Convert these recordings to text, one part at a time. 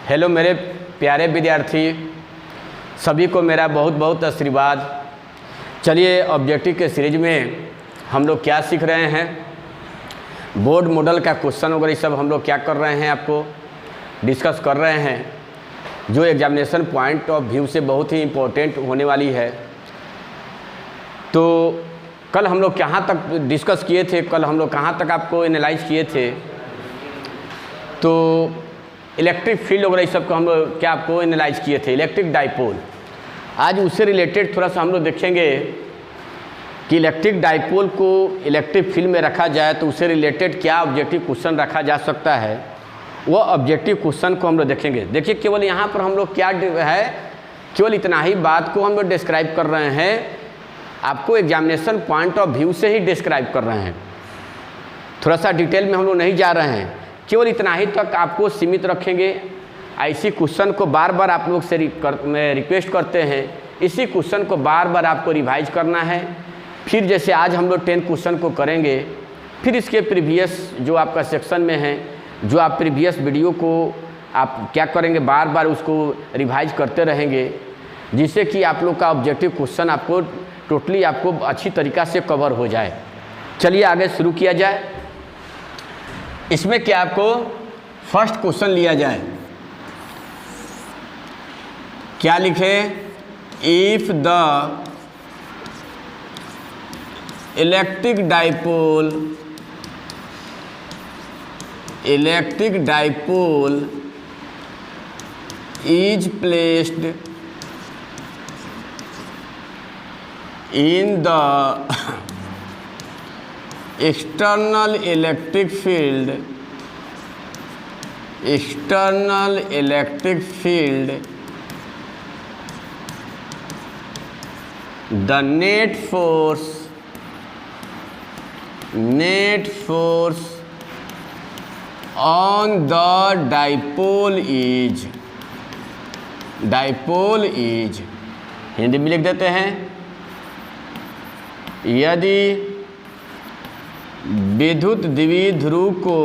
Hello मेरे प्यारे विद्यार्थी, सभी को मेरा बहुत बहुत आशीर्वाद। चलिए ऑब्जेक्टिव के सीरीज में हम लोग क्या सीख रहे हैं, बोर्ड मॉडल का क्वेश्चन वगैरह सब हम लोग क्या कर रहे हैं, आपको डिस्कस कर रहे हैं, जो एग्जामिनेशन पॉइंट ऑफ व्यू से बहुत ही इम्पोर्टेंट होने वाली है। तो कल हम लोग कहाँ तक डिस्कस किए थे, कल हम लोग कहाँ तक आपको एनालाइज किए थे, तो इलेक्ट्रिक फील्ड वगैरह इस सब को हम लोग क्या आपको एनालाइज किए थे, इलेक्ट्रिक डाइपोल। आज उससे रिलेटेड थोड़ा सा हम लोग देखेंगे कि इलेक्ट्रिक डाइपोल को इलेक्ट्रिक फील्ड में रखा जाए तो उससे रिलेटेड क्या ऑब्जेक्टिव क्वेश्चन रखा जा सकता है, वो ऑब्जेक्टिव क्वेश्चन को हम लोग देखेंगे। देखिए केवल यहाँ पर हम लोग क्या है, केवल इतना ही बात को हम लोग डिस्क्राइब कर रहे हैं, आपको एग्जामिनेशन पॉइंट ऑफ व्यू से ही डिस्क्राइब कर रहे हैं, थोड़ा सा डिटेल में हम लोग नहीं जा रहे हैं, केवल इतना ही तक आपको सीमित रखेंगे। ऐसी क्वेश्चन को बार बार आप लोग से मैं रिक्वेस्ट करते हैं, इसी क्वेश्चन को बार बार आपको रिवाइज करना है। फिर जैसे आज हम लोग 10 क्वेश्चन को करेंगे, फिर इसके प्रीवियस जो आपका सेक्शन में है, जो आप प्रीवियस वीडियो को आप क्या करेंगे, बार बार उसको रिवाइज करते रहेंगे, जिससे कि आप लोग का ऑब्जेक्टिव क्वेश्चन आपको टोटली आपको अच्छी तरीक़ा से कवर हो जाए। चलिए आगे शुरू किया जाए। इसमें क्या आपको फर्स्ट क्वेश्चन लिया जाए, क्या लिखे, if the electric dipole is placed in the external electric field, the net force on the dipole is, Hindi में लिख देते हैं, यदि विद्युत द्विध्रुव को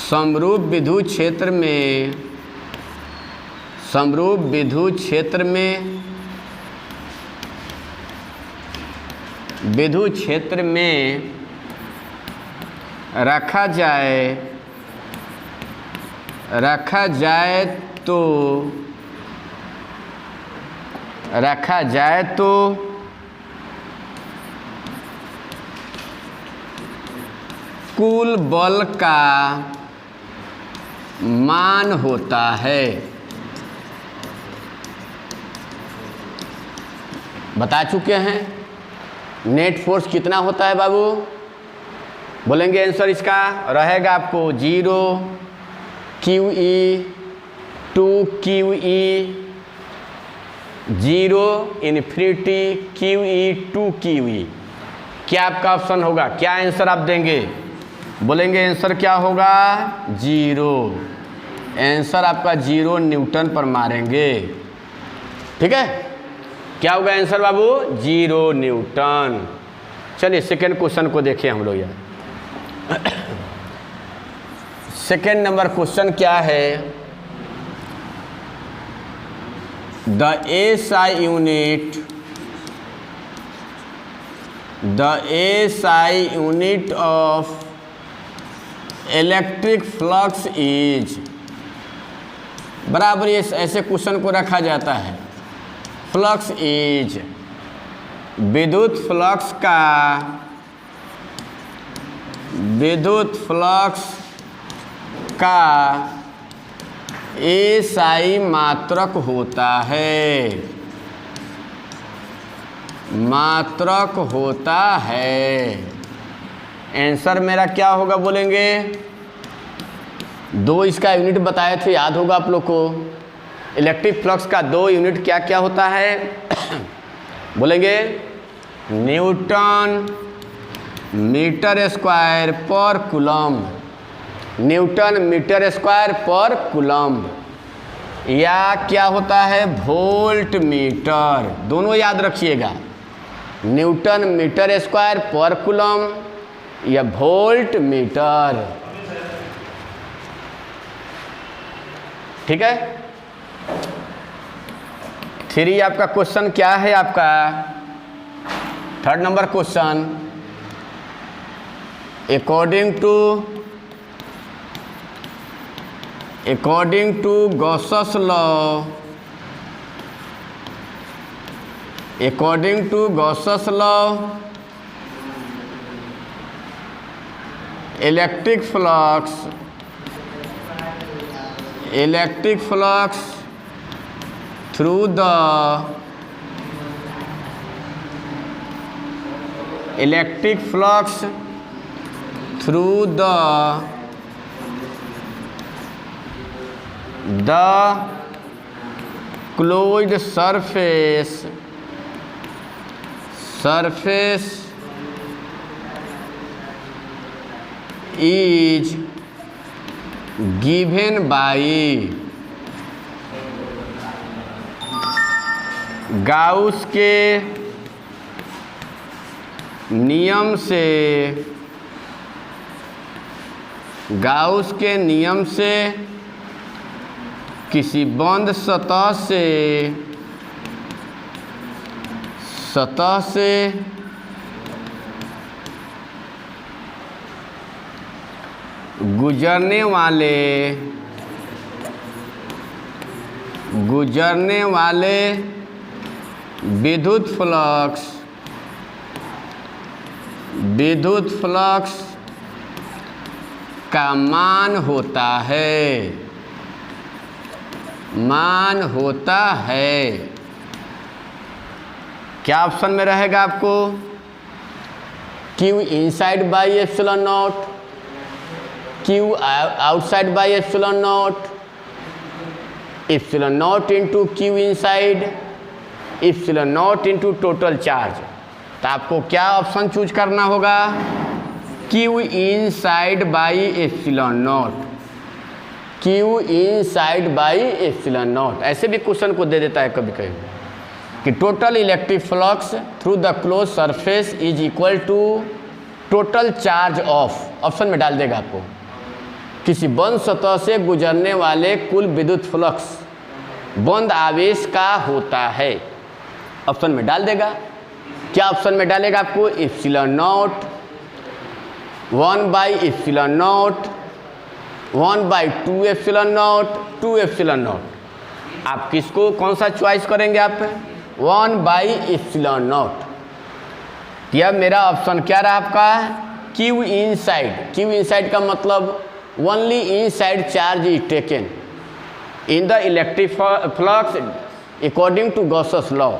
समरूप विद्युत क्षेत्र में रखा जाए तो कुल बल का मान होता है। बता चुके हैं नेट फोर्स कितना होता है बाबू, बोलेंगे आंसर इसका रहेगा आपको 0 QE 2 QE 0 infinity QE 2 QE। क्या आपका ऑप्शन होगा, क्या आंसर आप देंगे, बोलेंगे आंसर क्या होगा 0, आंसर आपका 0 न्यूटन पर मारेंगे। ठीक है, क्या होगा आंसर बाबू 0 न्यूटन। चलिए सेकेंड क्वेश्चन को देखें हम लोग यार। सेकेंड नंबर क्वेश्चन क्या है, the SI unit of electric flux is, बराबर ये ऐसे क्वेश्चन को रखा जाता है, फ्लक्स इज, विद्युत फ्लक्स का SI मात्रक होता है। आंसर मेरा क्या होगा, बोलेंगे 2 इसका यूनिट बताए थे, याद होगा आप लोग को, इलेक्ट्रिक फ्लक्स का 2 यूनिट क्या क्या होता है बोलेंगे न्यूटन मीटर स्क्वायर पर कूलम्ब, न्यूटन मीटर स्क्वायर पर कूलम्ब, या क्या होता है वोल्ट मीटर, दोनों याद रखिएगा। न्यूटन मीटर स्क्वायर पर कूलम या वोल्ट मीटर। ठीक है। 3 आपका क्वेश्चन क्या है, आपका 3rd number question, according to Gauss's law, electric flux through the closed surface is given by Gauss के नियम से किसी बंद सतह से गुजरने वाले विद्युत फ्लक्स का मान होता है। क्या ऑप्शन में रहेगा आपको? Q inside by epsilon not, Q outside by epsilon not, epsilon not into Q inside, epsilon not into total charge. तो आपको क्या ऑप्शन चूज करना होगा? Q inside by epsilon not, Q inside by epsilon not. ऐसे भी question को दे देता है कभी कभी कि total electric flux through the close surface is equal to total charge of, option में डाल देगा आपको, किसी बंद सतह से गुजरने वाले कुल विद्युत फ्लक्स बंद आवेश का होता है, ऑप्शन में डाल देगा। क्या ऑप्शन में डालेगा आपको? एप्सिलॉन नॉट 1/एप्सिलॉन naught 1/2 epsilon naught 2 epsilon naught. आप किसको कौन सा चॉइस करेंगे? आप 1/एप्सिलॉन नॉट। यह मेरा ऑप्शन क्या रहा आपका? Q इनसाइड का मतलब only inside charge is taken in the electric flux according to Gauss's law,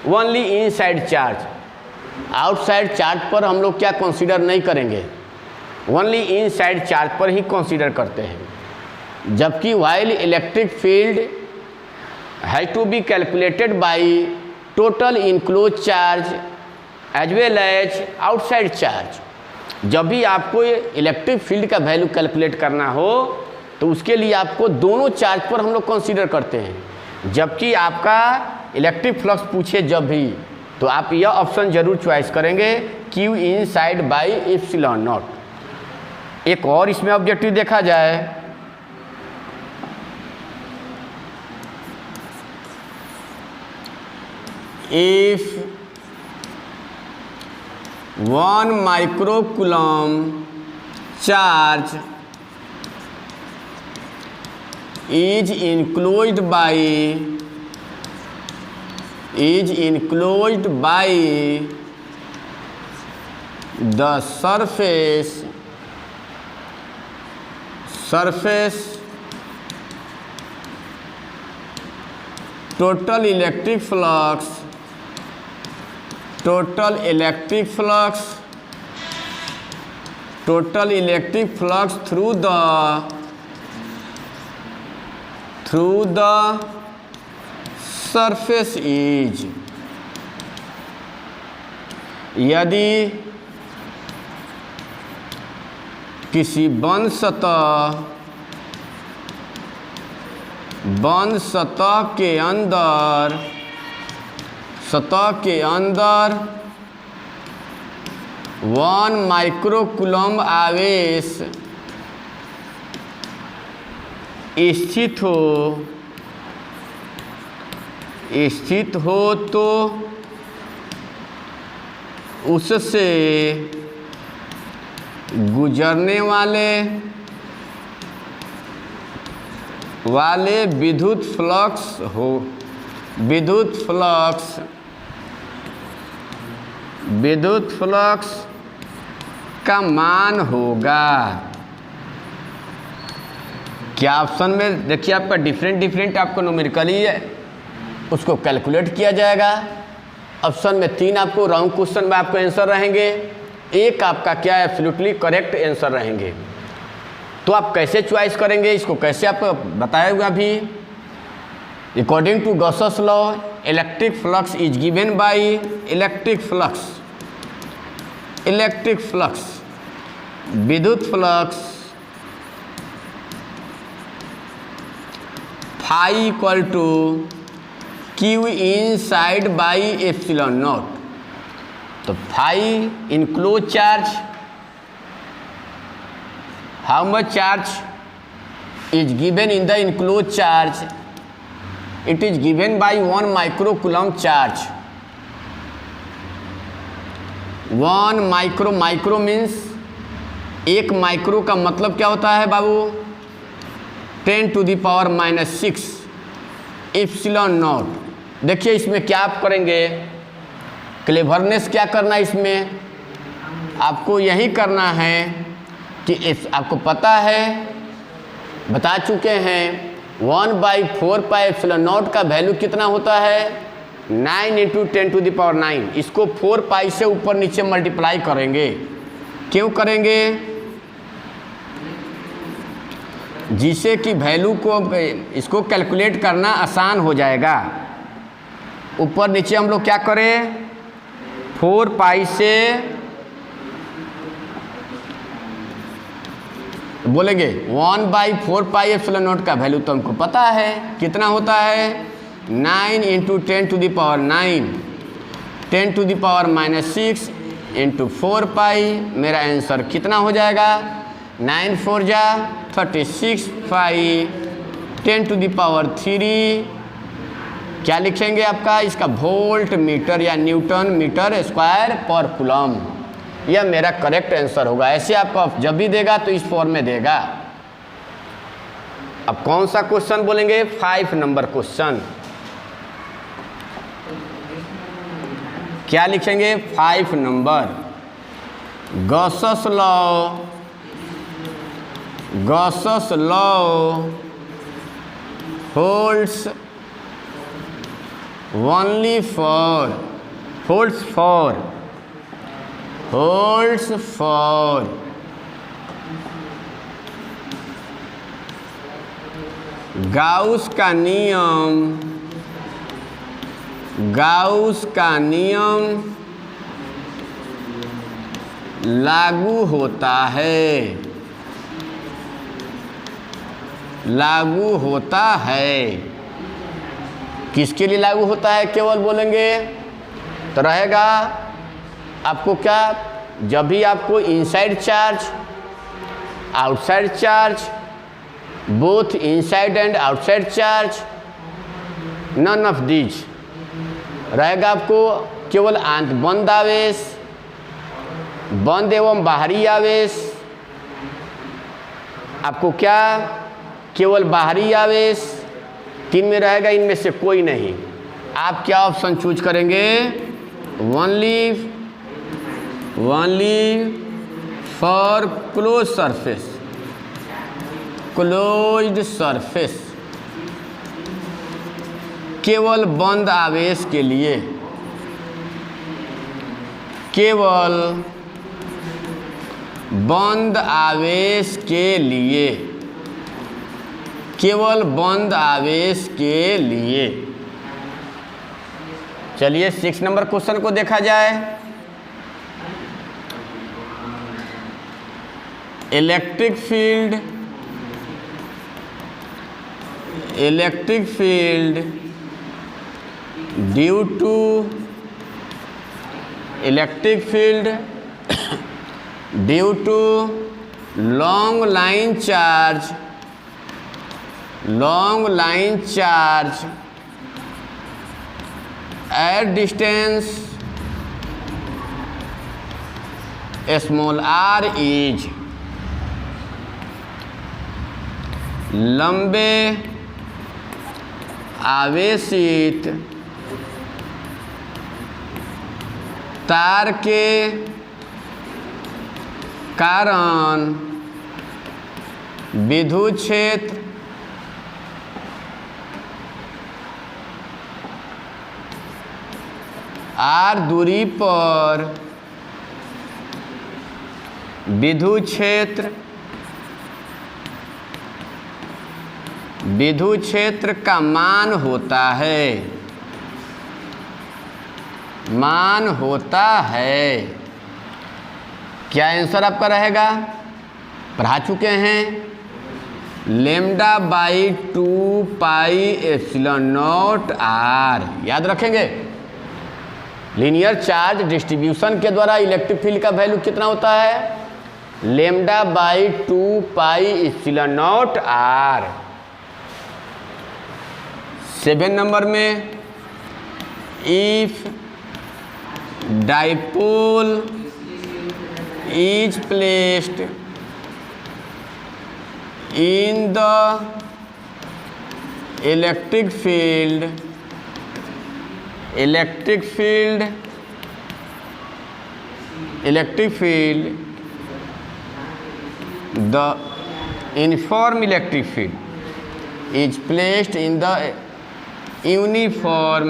only inside charge. Outside charge पर हम लोग क्या कंसीडर नहीं करेंगे, ओनली इनसाइड चार्ज पर ही कंसीडर करते हैं। जबकि while electric field has to be calculated by total enclose charge as well as outside charge. जब भी आपको इलेक्ट्रिक फील्ड का वैल्यू कैलकुलेट करना हो तो उसके लिए आपको दोनों चार्ज पर हम लोग कंसीडर करते हैं। जबकि आपका इलेक्ट्रिक फ्लक्स पूछे जब भी, तो आप यह ऑप्शन जरूर चॉइस करेंगे, Q inside by epsilon not. एक और इसमें ऑब्जेक्टिव देखा जाए, if 1 microcoulomb charge is enclosed by the surface total electric flux through the surface is, यदि किसी बंद सतह के अंदर 1 माइक्रोकूलम्ब आवेश स्थित हो तो उससे गुजरने वाले विद्युत फ्लक्स का मान होगा। क्या ऑप्शन में देखिए आपका डिफरेंट आपको न्यूमेरिकली है उसको कैलकुलेट किया जाएगा। ऑप्शन में 3 आपको रॉन्ग क्वेश्चन में आपको आंसर रहेंगे, 1 आपका क्या है एब्सोल्युटली करेक्ट आंसर रहेंगे। तो आप कैसे चॉइस करेंगे, इसको कैसे आपको बताया हुआ अभी। According to Gauss's law electric flux is given by electric flux विद्युत flux phi equal to Q inside by epsilon naught. तो phi enclose charge, how much charge is given in the enclose charge, it is given by 1 microcoulomb charge. 1 micro means 1 micro का मतलब क्या होता है बाबू, 10⁻⁻⁶ epsilon not. देखिए इसमें क्या आप करेंगे, क्लेवरनेस क्या करना है इसमें, आपको यही करना है कि आपको पता है, बता चुके हैं 1/4 एप्सिलॉन नॉट का वैल्यू कितना होता है 9 × 10⁹। इसको 4 से ऊपर नीचे मल्टीप्लाई करेंगे। क्यों करेंगे, जिससे कि वैल्यू को इसको कैलकुलेट करना आसान हो जाएगा। ऊपर नीचे हम लोग क्या करें 4 से बोलेंगे 1/4 एप्सिलॉन नॉट का वैल्यू तो हमको पता है कितना होता है 9 × 10⁹, 10⁻⁻⁶ × 4 मेरा आंसर कितना हो जाएगा 9 4 जा 36 पाई 10⁻³ क्या लिखेंगे आपका इसका वोल्ट मीटर या न्यूटन मीटर स्क्वायर पर कूलम्ब। यह मेरा करेक्ट आंसर होगा। ऐसे आपको जब भी देगा तो इस फॉर्म में देगा। अब कौन सा क्वेश्चन बोलेंगे 5 नंबर क्वेश्चन, क्या लिखेंगे 5 number. Gauss's law holds only holds for Gauss का नियम लागू होता है। किसके लिए लागू होता है केवल बोलेंगे तो रहेगा आपको क्या, जब भी आपको inside charge outside charge, both inside and outside charge, none of these रहेगा आपको केवल बंद आवेश, बंद एवं बाहरी आवेश, आपको क्या केवल बाहरी आवेश, 3 में रहेगा, इनमें से कोई नहीं। आप क्या ऑप्शन चूज करेंगे ओनली फॉर क्लोज्ड सरफेस, केवल बंद आवेश के लिए, केवल बंद आवेश के लिए, केवल बंद आवेश के लिए। चलिए 6 नंबर क्वेश्चन को देखा जाए। Electric field due to electric field due to long line charge at distance small r is लंबे आवेशित तार के कारण विद्युत क्षेत्र r दूरी पर विद्युत क्षेत्र का मान होता है। क्या आंसर आपका रहेगा? पढ़ा चुके हैं λ/2πε0r। याद रखेंगे लीनियर चार्ज डिस्ट्रीब्यूशन के द्वारा इलेक्ट्रिक फील्ड का वैल्यू कितना होता है? λ/2πε0r। 7 नंबर में if dipole is placed in the electric field the uniform electric field is placed in the uniform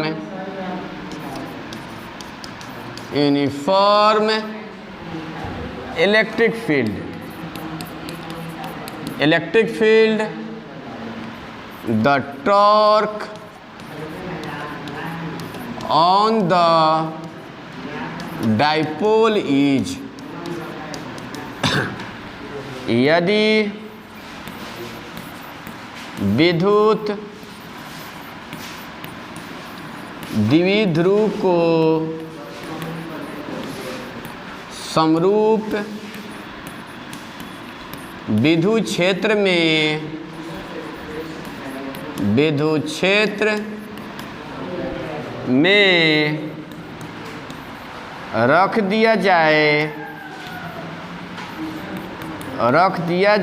electric field the torque on the dipole is यदि विद्युत द्विध्रुव को समरूप विद्युत क्षेत्र में रख दिया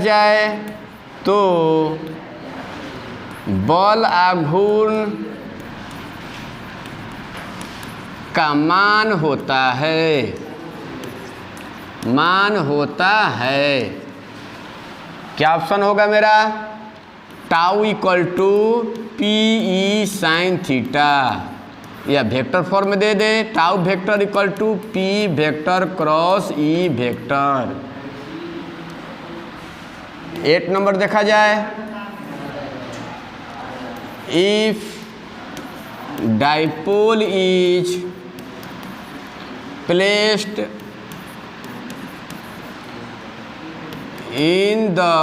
जाए तो बल आघूर्ण का मान होता है। क्या ऑप्शन होगा मेरा? Tau equal to P sine theta, या वेक्टर फॉर्म में दे दे tau vector equal to P vector cross E vector. 8 नंबर देखा जाए if dipole is placed in the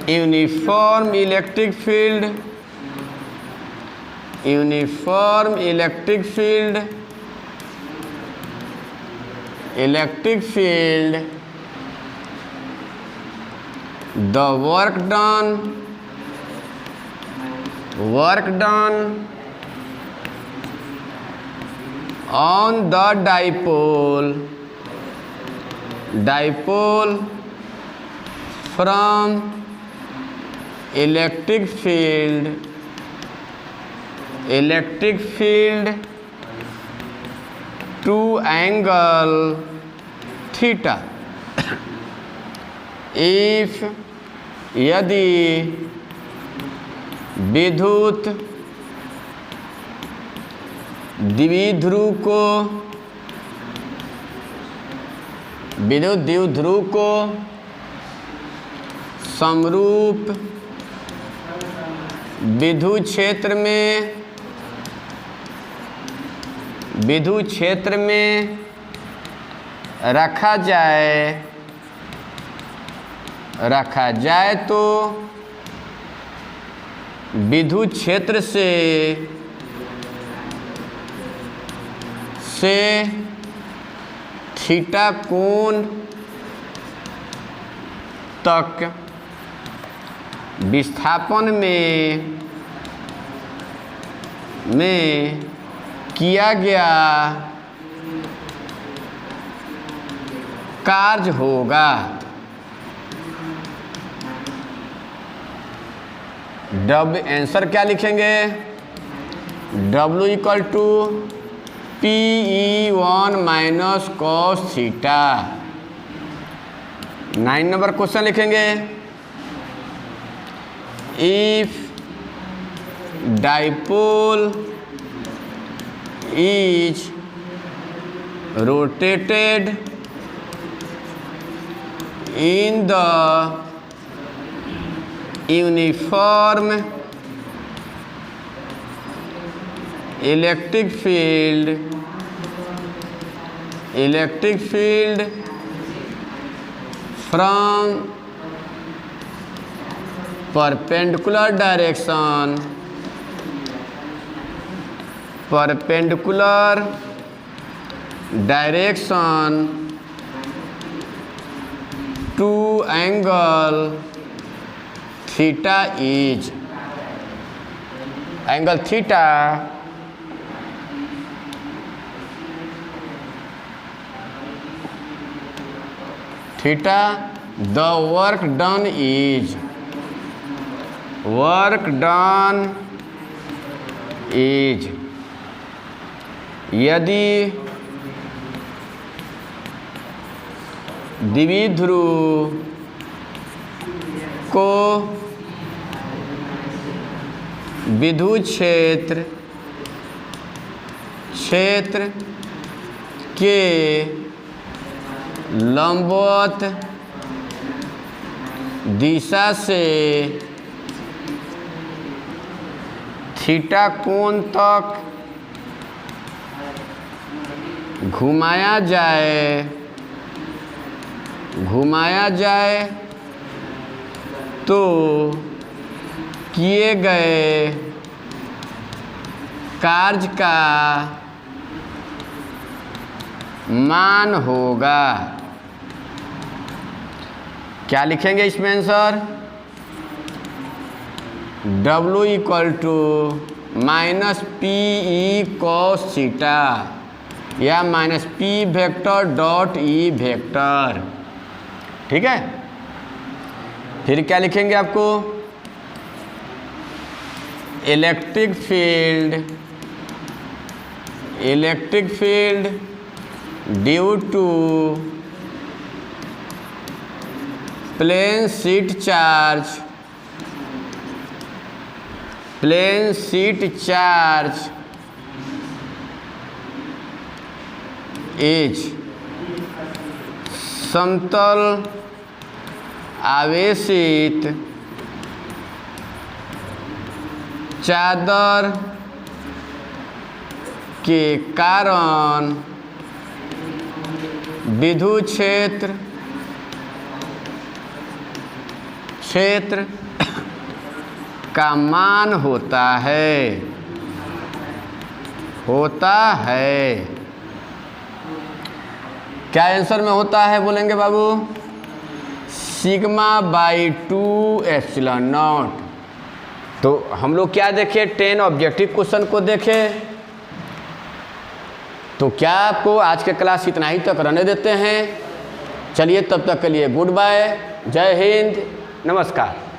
uniform electric field the work done on the dipole from electric field to angle theta if यदि विद्युत द्विध्रुव को समरूप विद्युत क्षेत्र में रखा जाए तो विद्युत क्षेत्र से थीटा कोण तक विस्थापन में किया गया कार्य होगा। आंसर क्या लिखेंगे? W equal to PE1 minus cos theta. 9 number question लिखेंगे, if dipole is rotated in the uniform electric field from perpendicular direction to angle theta is angle theta the work done is यदि द्विध्रुव को विद्युत क्षेत्र के लंबवत दिशा से theta कोण तक घुमाया जाए तो किए गए कार्य का मान होगा। क्या लिखेंगे इसमें answer? W equal to minus PE cos theta या minus P vector dot E vector. ठीक है, फिर क्या लिखेंगे आपको? Electric field due to plane sheet charge is समतल आवेशित चादर के कारण विद्युत क्षेत्र का मान होता है। क्या आंसर में होता है बोलेंगे बाबू? Sigma by 2 epsilon naught. तो हम लोग क्या देखे? 10 ऑब्जेक्टिव क्वेश्चन को देखे। तो क्या आपको आज के क्लास इतना ही तक रहने देते हैं? चलिए तब तक के लिए गुड बाय, जय हिंद, नमस्कार।